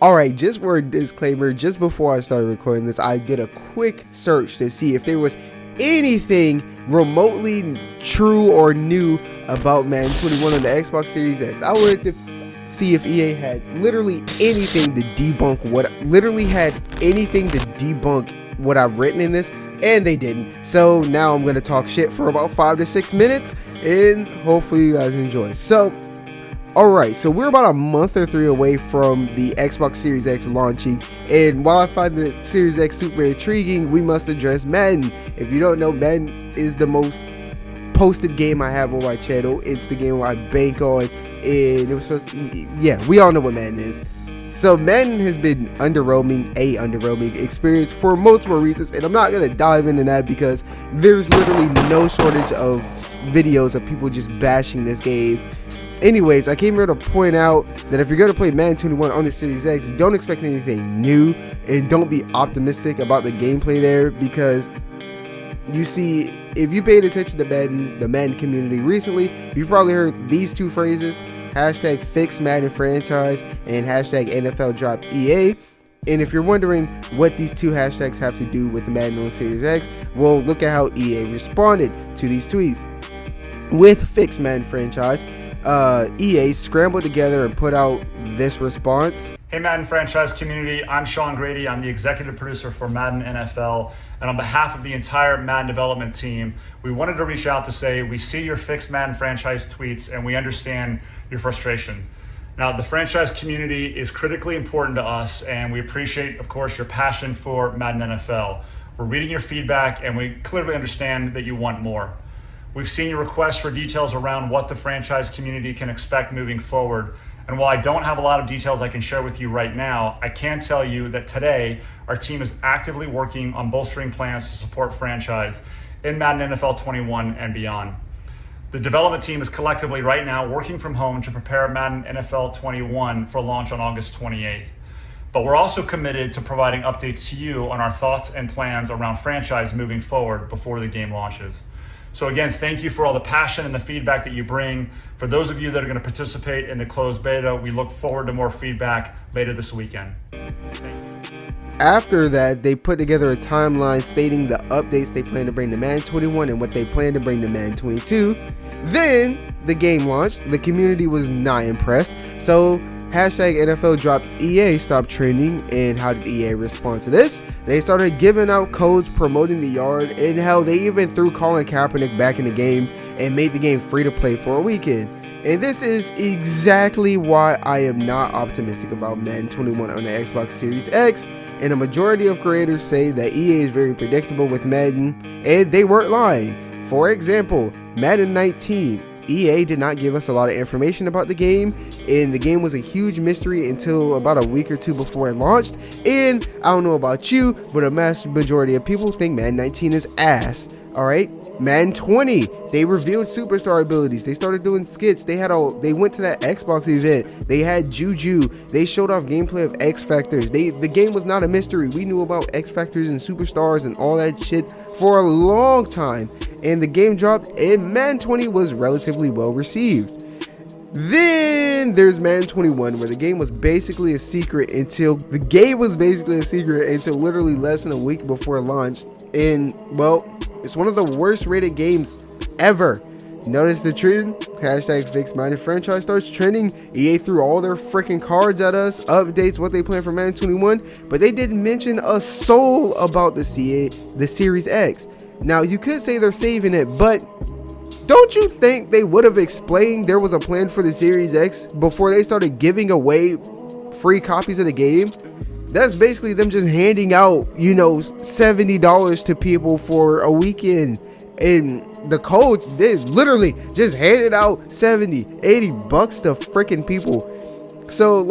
Alright, just for a disclaimer, just before I started recording this, I did a quick search to see if there was anything remotely true or new about Madden 21 on the Xbox Series X. I wanted to see if EA had literally anything to debunk what I've written in this, and they didn't. So now I'm going to talk shit for about 5 to 6 minutes, and hopefully you guys enjoy. Alright, so we're about a month or 3 away from the Xbox Series X launching, and while I find the Series X super intriguing, we must address Madden. If you don't know, Madden is the most posted game I have on my channel. It's the game I bank on, and it was supposed to, yeah, we all know what Madden is. So Madden has been underwhelming experience for multiple reasons, and I'm not going to dive into that because there's literally no shortage of videos of people just bashing this game. Anyways, I came here to point out that if you're going to play Madden 21 on the Series X, don't expect anything new and don't be optimistic about the gameplay there, because you see, if you paid attention to the Madden community recently, you've probably heard these two phrases: hashtag fix Madden franchise and hashtag NFL drop EA. And if you're wondering what these two hashtags have to do with Madden on the Series X, well, look at how EA responded to these tweets. With fix Madden franchise, EA scrambled together and put out this response. Hey Madden franchise community, I'm Sean Grady. I'm the executive producer for Madden NFL, and on behalf of the entire Madden development team, we wanted to reach out to say we see your fixed Madden franchise tweets and we understand your frustration. Now, the franchise community is critically important to us, and we appreciate, of course, your passion for Madden NFL. We're reading your feedback and we clearly understand that you want more. We've seen your requests for details around what the franchise community can expect moving forward. And while I don't have a lot of details I can share with you right now, I can tell you that today our team is actively working on bolstering plans to support franchise in Madden NFL 21 and beyond. The development team is collectively right now working from home to prepare Madden NFL 21 for launch on August 28th. But we're also committed to providing updates to you on our thoughts and plans around franchise moving forward before the game launches. So again, thank you for all the passion and the feedback that you bring. For those of you that are going to participate in the closed beta, we look forward to more feedback later this weekend. After that, they put together a timeline stating the updates they plan to bring to Madden 21 and what they plan to bring to Madden 22. Then the game launched. The community was not impressed. So hashtag NFL drop EA stopped trending. And how did EA respond to this? They started giving out codes promoting the yard, and hell, they even threw Colin Kaepernick back in the game and made the game free to play for a weekend. And this is exactly why I am not optimistic about Madden 21 on the Xbox Series X. And a majority of creators say that EA is very predictable with Madden, and they weren't lying. For example, Madden 19. EA did not give us a lot of information about the game, and the game was a huge mystery until about a week or two before it launched. And I don't know about you, but a mass majority of people think Madden 19 is ass. Alright, Madden 20, they revealed superstar abilities. They started doing skits. They went to that Xbox event. They had Juju. They showed off gameplay of X Factors. The game was not a mystery. We knew about X Factors and superstars and all that shit for a long time. And the game dropped, and Madden 20 was relatively well received. Then there's Madden 21, where the game was basically a secret until literally less than a week before launch. And well, it's one of the worst rated games ever. Notice the trend? Hashtag fix Madden franchise starts trending. EA threw all their freaking cards at us, updates what they plan for Madden 21, but they didn't mention a soul about the Series X. Now, you could say they're saving it, but don't you think they would have explained there was a plan for the Series X before they started giving away free copies of the game? That's basically them just handing out, $70 to people for a weekend. And the codes, they literally just handed out $70, $80 to freaking people. So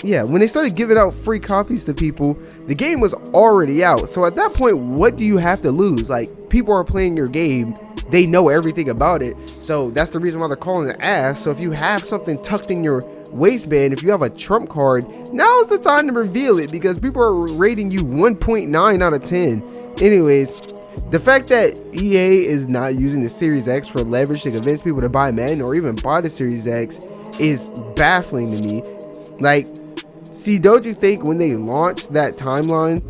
yeah, when they started giving out free copies to people, the game was already out. So at that point, what do you have to lose? People are playing your game. They know everything about it. So that's the reason why they're calling it ass. So if you have something tucked in your waistband, if you have a trump card, now's the time to reveal it, because people are rating you 1.9 out of 10. Anyways, the fact that EA is not using the Series X for leverage to convince people to buy Madden or even buy the Series X is baffling to me. Like, see, don't you think when they launched that timeline,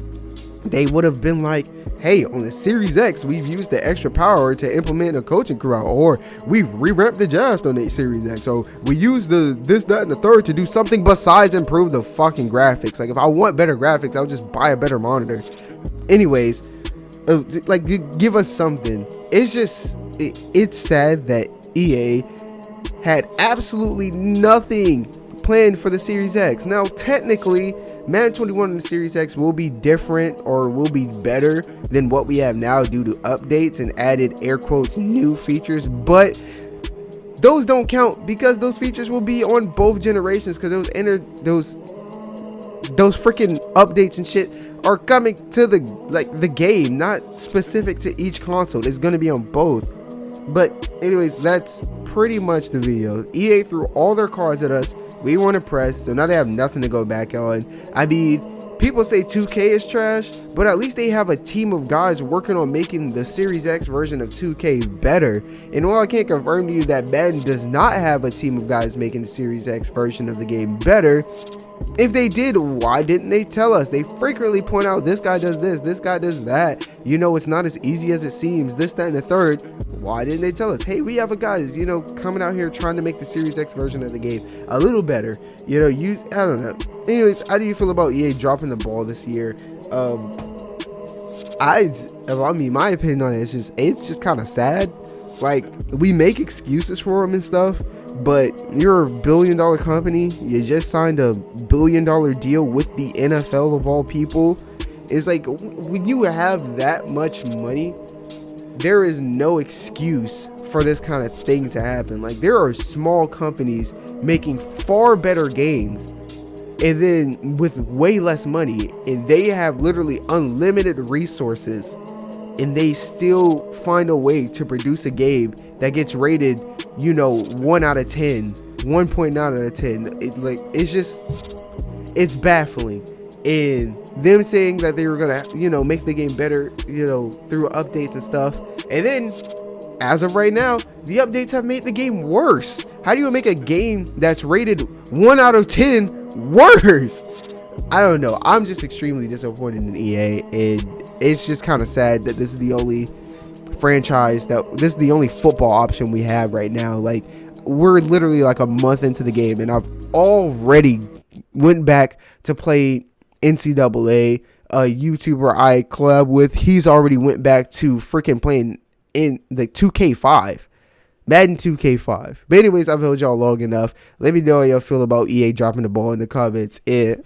they would have been like, hey, on the Series X, we've used the extra power to implement a coaching corral, or we've revamped the draft on the Series X, so we use the this, that, and the third to do something besides improve the fucking graphics. Like, if I want better graphics, I'll just buy a better monitor. Anyways, like, give us something. It's just, it's sad that EA had absolutely nothing planned for the Series X. Now, technically, Madden 21 and the Series X will be different, or will be better than what we have now due to updates and added air quotes new features, but those don't count because those features will be on both generations, because those freaking updates and shit are coming to the game, not specific to each console. It's going to be on both. But anyways, that's pretty much the video. EA threw all their cards at us. We weren't impressed, so now they have nothing to go back on. I mean, people say 2K is trash, but at least they have a team of guys working on making the Series X version of 2K better. And while I can't confirm to you that Madden does not have a team of guys making the Series X version of the game better, if they did, why didn't they tell us? They frequently point out, this guy does this guy does that. You know, it's not as easy as it seems, this, that, and the third. Why didn't they tell us, hey, we have a guys, you know, coming out here trying to make the Series X version of the game a little better. You know, I don't know. Anyways, how do you feel about EA dropping the ball this year? My opinion on it is it's just kind of sad. Like, we make excuses for them and stuff, but you're a $1 billion company. You just signed a $1 billion deal with the NFL of all people. It's like, when you have that much money, there is no excuse for this kind of thing to happen. Like, there are small companies making far better games, and then with way less money, and they have literally unlimited resources, and they still find a way to produce a game that gets rated, you know, 1 out of 10, 1.9 out of 10. It's baffling. And them saying that they were gonna, you know, make the game better, you know, through updates and stuff, and then as of right now, the updates have made the game worse. How do you make a game that's rated 1 out of 10 worse? I don't know. I'm just extremely disappointed in EA, and it's just kind of sad that this is the only franchise, this is the only football option we have right now. Like, we're literally like a month into the game, and I've already went back to play NCAA. A YouTuber I collab with, he's already went back to freaking playing in the 2K5, Madden 2K5. But anyways, I've held y'all long enough. Let me know how y'all feel about EA dropping the ball in the comments, and